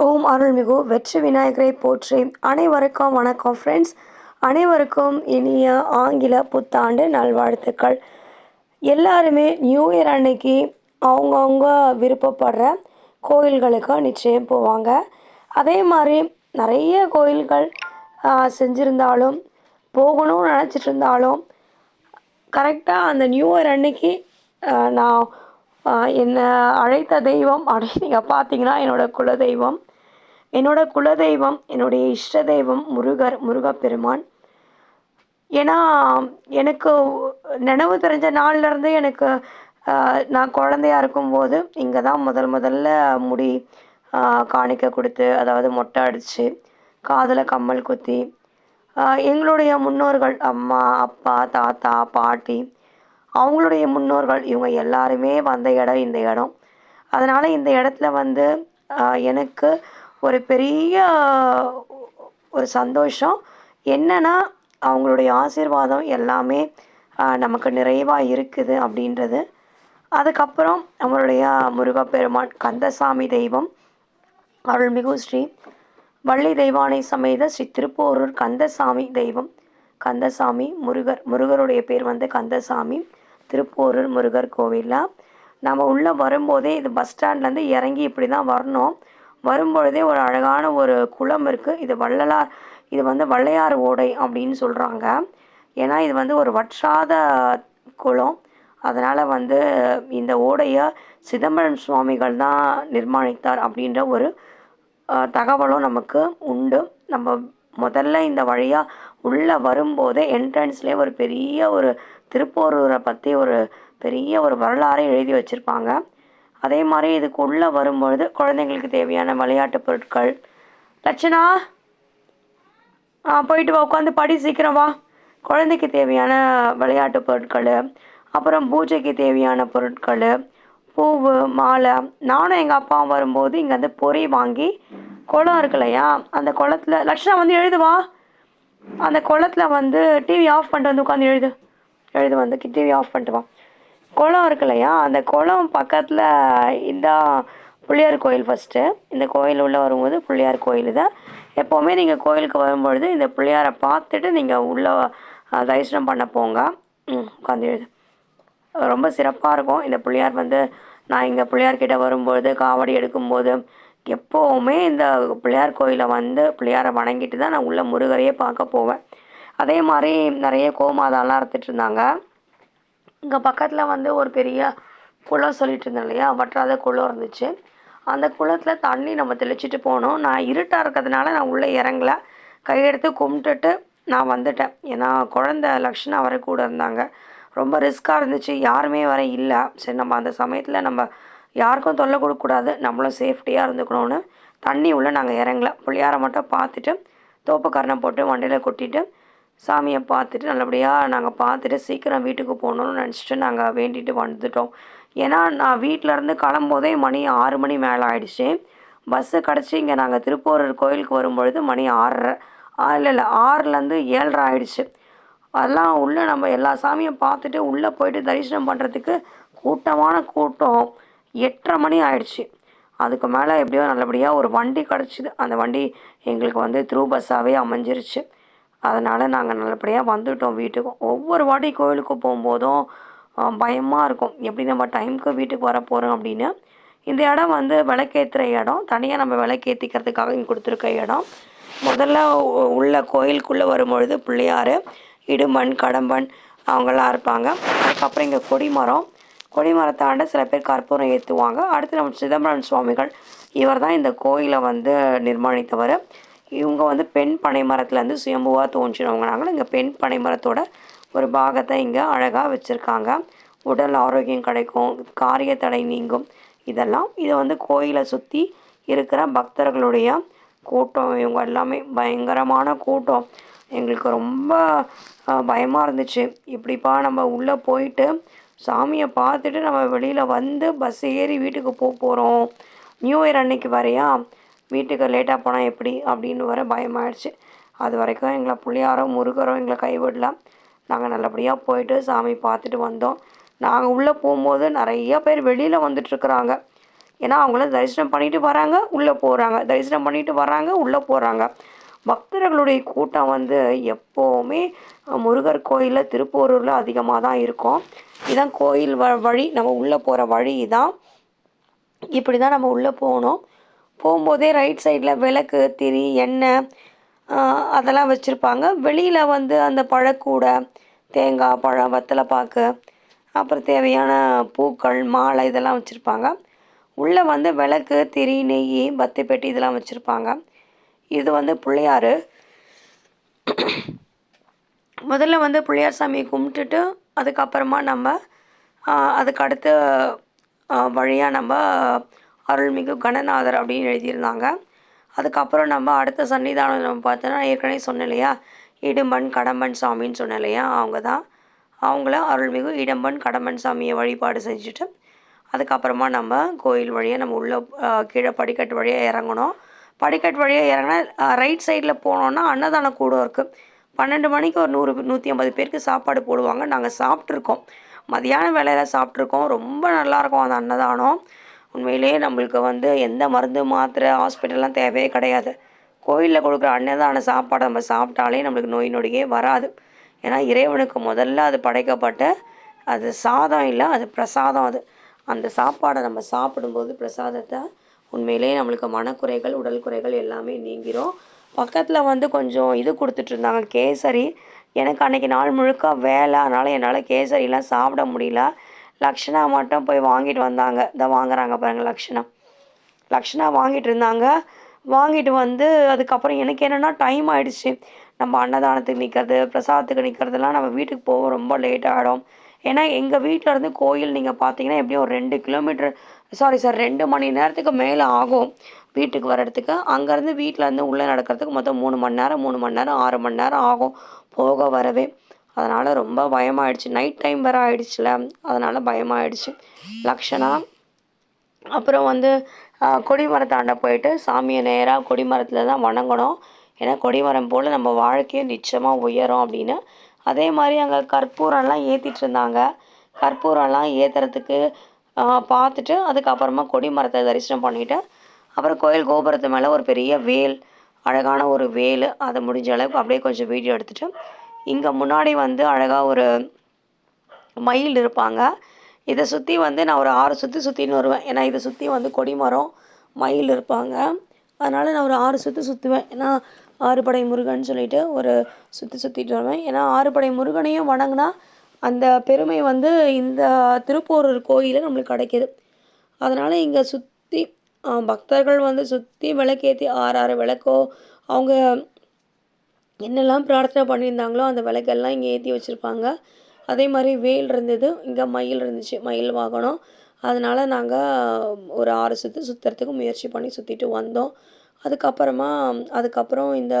ஓம் அருள்மிகு வெற்றி விநாயகரை போற்றி. அனைவருக்கும் வணக்கம் ஃப்ரெண்ட்ஸ். அனைவருக்கும் இனிய ஆங்கில புத்தாண்டு நல்வாழ்த்துக்கள். எல்லாருமே நியூ இயர் அன்னைக்கு அவங்கவுங்க விருப்பப்படுற கோயில்களுக்கு நிச்சயம் போவாங்க. அதே மாதிரி நிறைய கோயில்கள் செஞ்சுருந்தாலும் போகணும்னு நினச்சிட்டு இருந்தாலும் கரெக்டாக அந்த நியூ இயர் அன்னைக்கு நான் என்னை அழைத்த தெய்வம் அப்படின்னு நீங்கள் பார்த்தீங்கன்னா என்னோடய குலதெய்வம் என்னுடைய இஷ்ட தெய்வம் முருகப்பெருமான். ஏன்னா எனக்கு நினைவு தெரிஞ்ச நாள்லேருந்து எனக்கு நான் குழந்தையா இருக்கும்போது இங்கே தான் முதல்ல முடி காணிக்கை கொடுத்து, அதாவது மொட்டை அடித்து காதில் கம்மல் குத்தி, எங்களுடைய முன்னோர்கள் அம்மா அப்பா தாத்தா பாட்டி அவங்களுடைய முன்னோர்கள் இவங்க எல்லாருமே வந்த இடம் இந்த இடம். அதனால் இந்த இடத்துல வந்து எனக்கு ஒரு பெரிய ஒரு சந்தோஷம் என்னென்னா, அவங்களுடைய ஆசீர்வாதம் எல்லாமே நமக்கு நிறைவாக இருக்குது அப்படின்றது. அதுக்கப்புறம் நம்மளுடைய முருகப்பெருமான் கந்தசாமி தெய்வம் அருள்மிகு ஸ்ரீ வள்ளி தெய்வானை சமேத ஸ்ரீ திருப்போரூர் கந்தசாமி தெய்வம். கந்தசாமி முருகருடைய பேர் வந்து கந்தசாமி. திருப்போரூர் முருகர் கோவிலில் நம்ம உள்ளே வரும்போதே இது பஸ் ஸ்டாண்ட்லேருந்து இறங்கி இப்படி தான் வரணும். வரும்பொழுதே ஒரு அழகான ஒரு குளம் இருக்குது. இது வந்து வள்ளையார் ஓடை அப்படின்னு சொல்கிறாங்க. ஏன்னா இது வந்து ஒரு வற்றாத குளம். அதனால் வந்து இந்த ஓடையை சிதம்பரம் சுவாமிகள் தான் நிர்மாணித்தார் அப்படின்ற ஒரு தகவலும் நமக்கு உண்டு. நம்ம முதல்ல இந்த வழியாக உள்ளே வரும்போதே என்ட்ரன்ஸ்லேயே ஒரு பெரிய ஒரு திருப்போரூரை பற்றி ஒரு பெரிய ஒரு வரலாறை எழுதி வச்சுருப்பாங்க. அதே மாதிரி இதுக்கு உள்ளே வரும்பொழுது குழந்தைங்களுக்கு தேவையான விளையாட்டு பொருட்கள். லட்சணா போயிட்டு வா, உட்காந்து படி, சீக்கிரம் வா. குழந்தைக்கு தேவையான விளையாட்டு பொருட்கள், அப்புறம் பூஜைக்கு தேவையான பொருட்கள், பூவு மாலை. நானும் எங்கள் அப்பாவும் வரும்போது இங்கே வந்து பொறி வாங்கி, குளம் இருக்கு இல்லையா, அந்த குளத்தில் லட்சணா வந்து எழுதுவா. அந்த குளத்தில் வந்து டிவி ஆஃப் பண்ணிட்டு வந்து உட்காந்து எழுது வந்து டிவி ஆஃப் பண்ணிட்டு வா. குளம் இருக்கு இல்லையா, அந்த குளம் பக்கத்தில் இந்த பிள்ளையார் கோயில். ஃபஸ்ட்டு இந்த கோயில் உள்ளே வரும்போது பிள்ளையார் கோயில் தான். எப்போவுமே நீங்கள் கோயிலுக்கு வரும்பொழுது இந்த பிள்ளையாரை பார்த்துட்டு நீங்கள் உள்ளே தரிசனம் பண்ண போங்க. உட்காந்து எழுது. ரொம்ப சிறப்பாக இருக்கும் இந்த பிள்ளையார் வந்து. நான் இங்கே பிள்ளையார்கிட்ட வரும்பொழுது காவடி எடுக்கும்போது எப்போவுமே இந்த பிள்ளையார் கோயிலை வந்து பிள்ளையாரை வணங்கிட்டு தான் நான் உள்ளே முருகரையே பார்க்க போவேன். அதே மாதிரி நிறைய கோமாதாலாம் அறுத்துட்டு இருந்தாங்க. இங்கே பக்கத்தில் வந்து ஒரு பெரிய குளம் சொல்லிட்டு இருந்தேன் இல்லையா, வற்றாத குளம் இருந்துச்சு. அந்த குளத்தில் தண்ணி நம்ம தெளிச்சிட்டு போனோம். நான் இருட்டாக இருக்கிறதுனால நான் உள்ளே இறங்கலை. கையெடுத்து கும்பிட்டுட்டு நான் வந்துட்டேன். ஏன்னா குழந்த லக்ஷ்ணா வர கூட இருந்தாங்க. ரொம்ப ரிஸ்க்காக இருந்துச்சு, யாருமே வர இல்லை. சரி, நம்ம அந்த சமயத்தில் நம்ம யாருக்கும் தொல்லை கொடுக்கக்கூடாது, நம்மளும் சேஃப்டியாக இருந்துக்கணும்னு தண்ணி உள்ளே நாங்கள் இறங்கலை. பிள்ளையாரை மட்டும் பார்த்துட்டு தோப்புக்கரணை போட்டு வண்டியில் கொட்டிட்டு சாமியை பார்த்துட்டு நல்லபடியாக நாங்கள் பார்த்துட்டு சீக்கிரம் வீட்டுக்கு போகணுன்னு நினச்சிட்டு நாங்கள் வேண்டிட்டு வந்துட்டோம். ஏன்னா நான் வீட்டிலேருந்து கிளம்போதே மணி 6 மணி மேலே ஆகிடுச்சு. பஸ்ஸு கிடச்சி இங்கே நாங்கள் திருப்போரூர் கோயிலுக்கு வரும்பொழுது மணி 6:30 இல்லை 6லேருந்து 7:30 ஆகிடுச்சு. அதெல்லாம் உள்ளே நம்ம எல்லா சாமியும் பார்த்துட்டு உள்ளே போயிட்டு தரிசனம் பண்ணுறதுக்கு கூட்டமான கூட்டம். 8:30 மணி ஆகிடுச்சு. அதுக்கு மேலே எப்படியோ நல்லபடியாக ஒரு வண்டி கிடச்சிது. அந்த வண்டி எங்களுக்கு வந்து த்ரூ பஸ்ஸாகவே அமைஞ்சிருச்சு. அதனால் நாங்கள் நல்லபடியாக வந்துவிட்டோம் வீட்டுக்கு. ஒவ்வொரு வாட்டி கோயிலுக்கு போகும்போதும் பயமாக இருக்கும், எப்படி நம்ம டைமுக்கு வீட்டுக்கு வர போகிறோம் அப்படின்னு. இந்த இடம் வந்து விளக்கேற்றுற இடம். தனியாக நம்ம விளக்கேற்றிக்கிறதுக்காக இங்கே கொடுத்துருக்க இடம். முதல்ல உள்ள கோயிலுக்குள்ளே வரும்பொழுது பிள்ளையார், இடும்பன் கடம்பன் அவங்களாம் இருப்பாங்க. அதுக்கப்புறம் இங்கே கொடிமரத்தாண்ட சில பேர் கற்பூரம் ஏற்றுவாங்க. அடுத்து நம்ம சிதம்பரம் சுவாமிகள், இவர் தான் இந்த கோயிலை வந்து நிர்மாணித்தவர். இவங்க வந்து பெண் பனை மரத்துலேருந்து சுயம்புவாக தோன்றினவங்க. நாங்கள் இங்கே பெண் பனை மரத்தோட ஒரு பாகத்தை இங்கே அழகாக வச்சுருக்காங்க. உடல் ஆரோக்கியம் கிடைக்கும், காரிய தடை நீங்கும். இது வந்து கோயிலை சுற்றி இருக்கிற பக்தர்களுடைய கூட்டம். இவங்க எல்லாமே பயங்கரமான கூட்டம். எங்களுக்கு ரொம்ப பயமாக இருந்துச்சு. இப்படிப்பா நம்ம உள்ளே போயிட்டு சாமியை பார்த்துட்டு நம்ம வெளியில் வந்து பஸ் ஏறி வீட்டுக்கு போகிறோம், நியூ இயர் அன்னைக்கு வரையா, வீட்டுக்கு லேட்டாக போனால் எப்படி அப்படின்னு வர பயமாயிடுச்சு. அது வரைக்கும் எங்களை பிள்ளையாரும் முருகரும் எங்களை கைவிடல. நாங்கள் நல்லபடியாக போயிட்டு சாமி பார்த்துட்டு வந்தோம். நாங்கள் உள்ளே போகும்போது நிறைய பேர் வெளியில் வந்துட்டுருக்குறாங்க. ஏன்னா அவங்களும் தரிசனம் பண்ணிட்டு வராங்க, உள்ளே போகிறாங்க, தரிசனம் பண்ணிட்டு வராங்க, உள்ளே போகிறாங்க. பக்தர்களுடைய கூட்டம் வந்து எப்போவுமே முருகர் கோயிலில் திருப்போரூரில் அதிகமாக தான் இருக்கும். இதுதான் கோயில் வழி, நம்ம உள்ளே போகிற வழி தான். இப்படி தான் நம்ம உள்ளே போகணும். போகும்போதே ரைட் சைடில் விளக்கு, திரி, எண்ணெய் அதெல்லாம் வச்சுருப்பாங்க. வெளியில் வந்து அந்த பழக்கூடை, தேங்காய், பழம், வெத்தலை பாக்கு, அப்புறம் தேவையான பூக்கள், மாலை இதெல்லாம் வச்சுருப்பாங்க. உள்ளே வந்து விளக்கு, திரி, நெய், பத்தி பெட்டி இதெல்லாம் வச்சுருப்பாங்க. இது வந்து பிள்ளையார். முதல்ல வந்து பிள்ளையார் சாமியை கும்பிட்டுட்டு அதுக்கப்புறமா நம்ம அதுக்கு அடுத்த வழியாக நம்ம அருள்மிகு கணநாதர் அப்படின்னு எழுதியிருந்தாங்க. அதுக்கப்புறம் நம்ம அடுத்த சன்னிதானம் நம்ம பார்த்தோன்னா ஏற்கனவே சொன்னேன் இல்லையா, இடும்பன் கடம்பன் சாமின்னு சொன்னேன் இல்லையா, அவங்க தான். அவங்கள அருள்மிகு இடும்பன் கடம்பன் சாமியை வழிபாடு செஞ்சுட்டு அதுக்கப்புறமா நம்ம கோயில் வழியாக நம்ம உள்ளே கீழே படிக்கட்டு வழியாக இறங்கணும். படிக்கட்டு வழியாக இறங்கினா ரைட் சைடில் போனோன்னா அன்னதான கூடம் இருக்குது. 12 மணிக்கு ஒரு 100-150 பேருக்கு சாப்பாடு போடுவாங்க. நாங்கள் சாப்பிட்ருக்கோம், மதியான வேலையில் சாப்பிட்ருக்கோம். ரொம்ப நல்லாயிருக்கும் அந்த அன்னதானம். உண்மையிலேயே நம்மளுக்கு வந்து எந்த மருந்து மாத்திரை ஹாஸ்பிட்டல்லாம் தேவையே கிடையாது. கோயிலில் கொடுக்குற அன்னதான சாப்பாடை நம்ம சாப்பிட்டாலே நம்மளுக்கு நோய் நொடியே வராது. ஏன்னா இறைவனுக்கு முதல்ல அது படைக்கப்பட்ட அது சாதம் இல்லை, அது பிரசாதம். அது அந்த சாப்பாடை நம்ம சாப்பிடும்போது பிரசாதத்தை உண்மையிலேயே நம்மளுக்கு மனக்குறைகள், உடல் குறைகள் எல்லாமே நீங்கிரும். பக்கத்தில் வந்து கொஞ்சம் இது கொடுத்துட்ருந்தாங்க, கேசரி. எனக்கு அன்றைக்கி நாள் முழுக்க வேலை, அதனால் என்னால் கேசரிலாம் சாப்பிட முடியல. லக்ஷனா மட்டும் போய் வாங்கிட்டு வந்தாங்க. இதை வாங்குறாங்க பாருங்கள், லக்ஷனா வாங்கிட்டு இருந்தாங்க. வாங்கிட்டு வந்து அதுக்கப்புறம் எனக்கு என்னென்னா டைம் ஆகிடுச்சு. நம்ம அன்னதானத்துக்கு நிற்கிறது, பிரசாதத்துக்கு நிற்கிறதுலாம் நம்ம வீட்டுக்கு போக ரொம்ப லேட் ஆகிடும். ஏன்னா எங்கள் வீட்டிலேருந்து கோயில் நீங்கள் பார்த்தீங்கன்னா எப்படியும் ஒரு 2 கிலோமீட்டர், சாரி சார் 2 மணி நேரத்துக்கு மேலே ஆகும் வீட்டுக்கு வர்றதுக்கு. அங்கேருந்து வீட்டிலேருந்து உள்ளே நடக்கிறதுக்கு மொத்தம் 3 மணி நேரம், 3 மணி நேரம், 6 மணி நேரம் ஆகும் போக வரவே. அதனால் ரொம்ப பயமாகிடுச்சு. நைட் டைம் வேறு ஆகிடுச்சுல, அதனால் பயமாகிடுச்சு. லக்ஷனா அப்புறம் வந்து கொடிமரத்தாண்ட போயிட்டு சாமியை நேராக கொடிமரத்தில் தான் வணங்கணும். ஏன்னா கொடிமரம் போல் நம்ம வாழ்க்கையும் நிச்சயமாக உயரும் அப்படின்னு. அதே மாதிரி அங்கே கற்பூரம்லாம் ஏற்றிட்டு இருந்தாங்க. கற்பூரம்லாம் ஏற்றுறதுக்கு பார்த்துட்டு அதுக்கப்புறமா கொடிமரத்தை தரிசனம் பண்ணிவிட்டு அப்புறம் கோயில் கோபுரத்து மேலே ஒரு பெரிய வேல், அழகான ஒரு வேல், அதை முடிஞ்ச அளவுக்கு அப்படியே கொஞ்சம் வீடியோ எடுத்துகிட்டு இங்கே முன்னாடி வந்து அழகாக ஒரு மயில் இருப்பாங்க. இதை சுற்றி வந்து நான் ஒரு 6 சுற்றின்னு வருவேன். ஏன்னா இதை சுற்றி வந்து கொடிமரம், மயில் இருப்பாங்க. அதனால் நான் ஒரு 6 சுற்றுவேன். ஏன்னா 6 படை முருகன் சொல்லிட்டு ஒரு சுற்றிட்டு வருவேன். ஏன்னா 6 படை முருகனையும் வணங்கினா அந்த பெருமை வந்து இந்த திருப்போரூர் கோயிலில் நம்மளுக்கு கிடைக்கிது. அதனால் இங்கே சுற்றி பக்தர்கள் வந்து சுற்றி விளக்கேற்றி 6 விளக்கோ அவங்க என்னெல்லாம் பிரார்த்தனை பண்ணியிருந்தாங்களோ அந்த விளக்கெல்லாம் இங்கே ஏற்றி வச்சுருப்பாங்க. அதே மாதிரி வேல் இருந்தது, இங்கே மயில் இருந்துச்சு, மயில் வாகனம். அதனால் நாங்கள் ஒரு 6 சுற்றுறதுக்கு முயற்சி பண்ணி சுற்றிட்டு வந்தோம். அதுக்கப்புறம் இந்த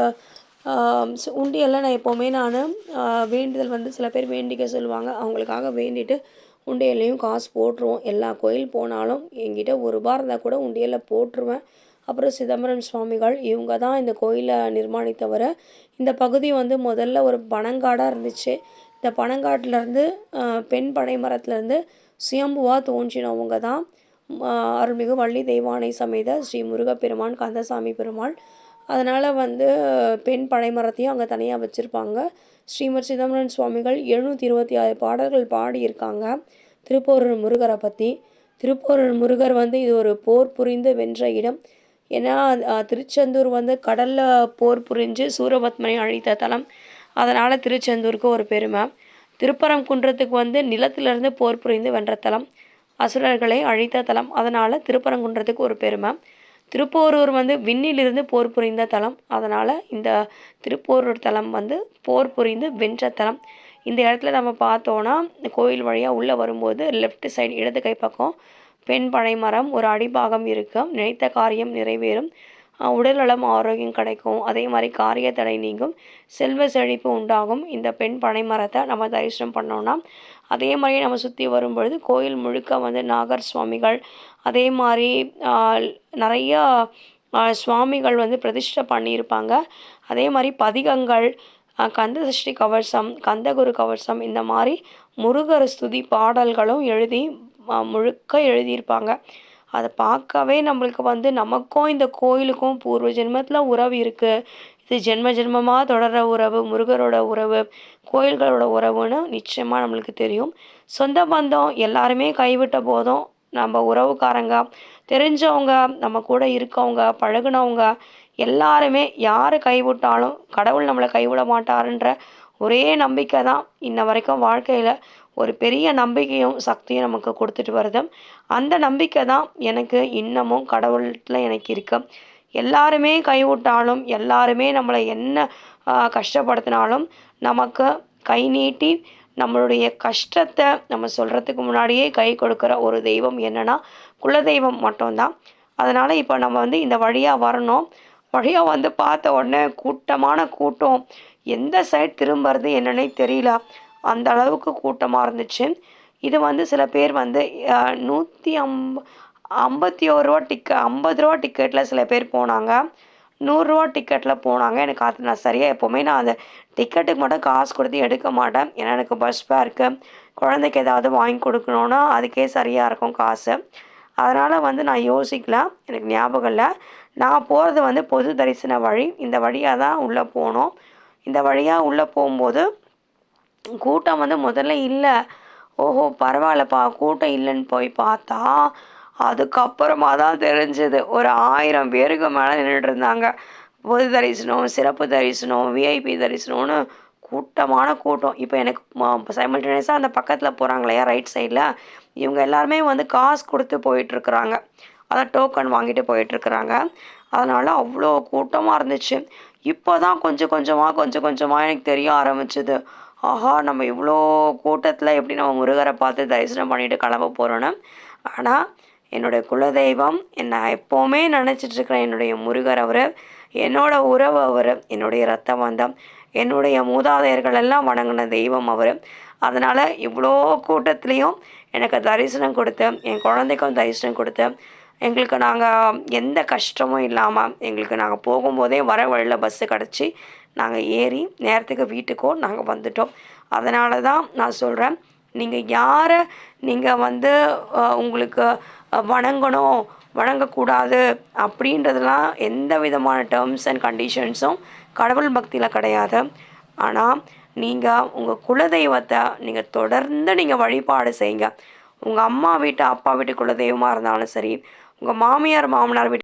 உண்டியெல்லாம் நான் எப்போவுமே வேண்டுதல் வந்து சில பேர் வேண்டிக்க சொல்லுவாங்க, அவங்களுக்காக வேண்டிட்டு உண்டியல்லையும் காசு போட்டுருவோம். எல்லா கோயில் போனாலும் என்கிட்ட ₹1 இருந்தால் கூட உண்டியலில் போட்டுருவேன். அப்புறம் சிதம்பரம் சுவாமிகள் இவங்க தான் இந்த கோயிலை நிர்மாணித்தவர். இந்த பகுதி வந்து முதல்ல ஒரு பனங்காடாக இருந்துச்சு. இந்த பனங்காட்டிலேருந்து பெண் பனைமரத்துலேருந்து சுயம்புவாக தோன்றினவங்க தான் அருள்மிகு வள்ளி தெய்வானை சமேத ஸ்ரீ முருகப்பெருமான், கந்தசாமி பெருமாள். அதனால் வந்து பெண் பனைமரத்தையும் அங்கே தனியாக வச்சுருப்பாங்க. ஸ்ரீமத் சிதம்பரம் சுவாமிகள் 726 பாடல்கள் பாடியிருக்காங்க திருப்போரூர் முருகரை பற்றி. திருப்போரூர் முருகர் வந்து இது ஒரு போர் புரிந்து வென்ற இடம். ஏன்னா திருச்செந்தூர் வந்து கடலில் போர் புரிஞ்சு சூரபத்மனை அழித்த தலம். அதனால் திருச்செந்தூருக்கு ஒரு பெருமை. திருப்பரங்குன்றத்துக்கு வந்து நிலத்திலிருந்து போர் புரிந்து வென்ற தலம், அசுரர்களை அழித்த தலம். அதனால் திருப்பரங்குன்றத்துக்கு ஒரு பெருமை. திருப்போரூர் வந்து விண்ணிலிருந்து போர் புரிந்த தலம். அதனால் இந்த திருப்போரூர் தலம் வந்து போர் புரிந்து வென்ற தலம். இந்த இடத்துல நம்ம பார்த்தோன்னா இந்த கோயில் வழியாக உள்ளே வரும்போது லெஃப்ட் சைடு இடது கை பக்கம் பெண் பனைமரம் ஒரு அடிபாகம் இருக்கும். நினைத்த காரியம் நிறைவேறும், உடல் நலம் ஆரோக்கியம் கிடைக்கும், அதே மாதிரி காரிய தடை நீங்கும், செல்வ செழிப்பு உண்டாகும். இந்த பெண் பனைமரத்தை நம்ம தரிசனம் பண்ணோன்னா அதே மாதிரியே நம்ம சுற்றி வரும்பொழுது கோயில் முழுக்க வந்து நாகர் சுவாமிகள், அதே மாதிரி நிறையா சுவாமிகள் வந்து பிரதிஷ்டை பண்ணியிருப்பாங்க. அதே மாதிரி பதிகங்கள், கந்த சஷ்டி கவசம், கந்தகுரு கவசம், இந்த மாதிரி முருகர் ஸ்துதி பாடல்களும் முழுக்க எழுதியிருப்பாங்க. அதை பார்க்கவே நம்மளுக்கு வந்து நமக்கும் இந்த கோயிலுக்கும் பூர்வ ஜென்மத்தில் உறவு இருக்குது. இது ஜென்ம ஜென்மமாக தொடர்ற உறவு, முருகரோட உறவு, கோயில்களோட உறவுன்னு நிச்சயமாக நம்மளுக்கு தெரியும். சொந்த பந்தம் எல்லாருமே கைவிட்ட போதும் நம்ம உறவுக்காரங்க, தெரிஞ்சவங்க, நம்ம கூட இருக்கவங்க, பழகுனவங்க எல்லாருமே யார் கைவிட்டாலும் கடவுள் நம்மளை கைவிட மாட்டாருன்ற ஒரே நம்பிக்கை தான் இன்ன வரைக்கும் வாழ்க்கையில் ஒரு பெரிய நம்பிக்கையும் சக்தியும் நமக்கு கொடுத்துட்டு வருது. அந்த நம்பிக்கை தான் எனக்கு இன்னமும் கடவுள்ல எனக்கு இருக்கு. எல்லாருமே கைவிட்டாலும், எல்லாருமே நம்மளை என்ன கஷ்டப்படுத்தினாலும் நமக்கு கை நீட்டி நம்மளுடைய கஷ்டத்தை நம்ம சொல்கிறதுக்கு முன்னாடியே கை கொடுக்குற ஒரு தெய்வம் என்னன்னா குலதெய்வம் மட்டும்தான். அதனால் இப்போ நம்ம வந்து இந்த வழியாக வரணும். வழியாக வந்து பார்த்த உடனே கூட்டமான கூட்டம். எந்த சைட் திரும்புறது என்னன்னே தெரியல. அந்த அளவுக்கு கூட்டமாக இருந்துச்சு. இது வந்து சில பேர் வந்து 151 ₹50 டிக்கெட்டில் சில பேர் போனாங்க. ₹100 டிக்கெட்டில் போனாங்க. எனக்கு அது நான் சரியாக எப்போவுமே நான் அந்த டிக்கெட்டுக்கு மட்டும் காசு கொடுத்து எடுக்க மாட்டேன். ஏன்னா எனக்கு பஸ் ஃபேருக்கு, குழந்தைக்கு ஏதாவது வாங்கி கொடுக்கணுன்னா அதுக்கே சரியாக இருக்கும் காசு. அதனால் வந்து நான் யோசிக்கல. எனக்கு ஞாபகம் இல்லை. நான் போகிறது வந்து பொது தரிசன வழி. இந்த வழியாக தான் உள்ளே போனோம். இந்த வழியாக உள்ளே போகும்போது கூட்டம் வந்து முதல்ல இல்லை. ஓஹோ! பரவாயில்லப்பா கூட்டம் இல்லைன்னு போய் பார்த்தா, அதுக்கப்புறமா தான் தெரிஞ்சது. ஒரு 1000 பேருக்கு மேலே நின்றுட்டுருந்தாங்க. பொது தரிசனம், சிறப்பு தரிசனம், விஐபி தரிசனம்னு கூட்டமான கூட்டம். இப்போ எனக்கு சைமல்டேனியஸாக அந்த பக்கத்தில் போகிறாங்க இல்லையா ரைட் சைடில், இவங்க எல்லாருமே வந்து காசு கொடுத்து போயிட்டுருக்குறாங்க. அதான் டோக்கன் வாங்கிட்டு போயிட்டுருக்குறாங்க. அதனால் அவ்வளோ கூட்டமாக இருந்துச்சு. இப்போ தான் கொஞ்சம் கொஞ்சமாக எனக்கு தெரிய ஆரம்பிச்சுது. ஆஹா! நம்ம இவ்வளோ கூட்டத்தில் எப்படி நம்ம முருகரை பார்த்து தரிசனம் பண்ணிட்டு கிளம்ப போகிறோன்னு. ஆனால் என்னுடைய குலதெய்வம், நான் எப்போவுமே நினச்சிட்ருக்கிறேன் என்னுடைய முருகர் அவர், என்னோட உறவு அவர், என்னுடைய இரத்த பந்தம், என்னுடைய மூதாதையர்கள் எல்லாம் வணங்கின தெய்வம் அவர். அதனால் இவ்வளோ கூட்டத்துலேயும் எனக்கு தரிசனம் கொடுத்து, என் குழந்தைக்கும் தரிசனம் கொடுத்து, எங்களுக்கு நாங்கள் எந்த கஷ்டமும் இல்லாமல் எங்களுக்கு நாங்கள் போகும்போதே வர வழியில் பஸ்ஸு கிடச்சி நாங்கள் ஏறி நேரத்துக்கு வீட்டுக்கும் நாங்கள் வந்துட்டோம். அதனால தான் நான் சொல்கிறேன், நீங்கள் யாரை நீங்கள் வந்து உங்களுக்கு வணங்கணும், வணங்கக்கூடாது அப்படின்றதுலாம் எந்த விதமான டேர்ம்ஸ் அண்ட் கண்டிஷன்ஸும் கடவுள் பக்தியில் கிடையாது. ஆனால் நீங்கள் உங்கள் குலதெய்வத்தை நீங்கள் தொடர்ந்து நீங்கள் வழிபாடு செய்யுங்க. உங்கள் அம்மா வீட்டு, அப்பா வீட்டு குலதெய்வமாக இருந்தாலும் சரி, உங்கள் மாமியார், மாமனார் வீட்டு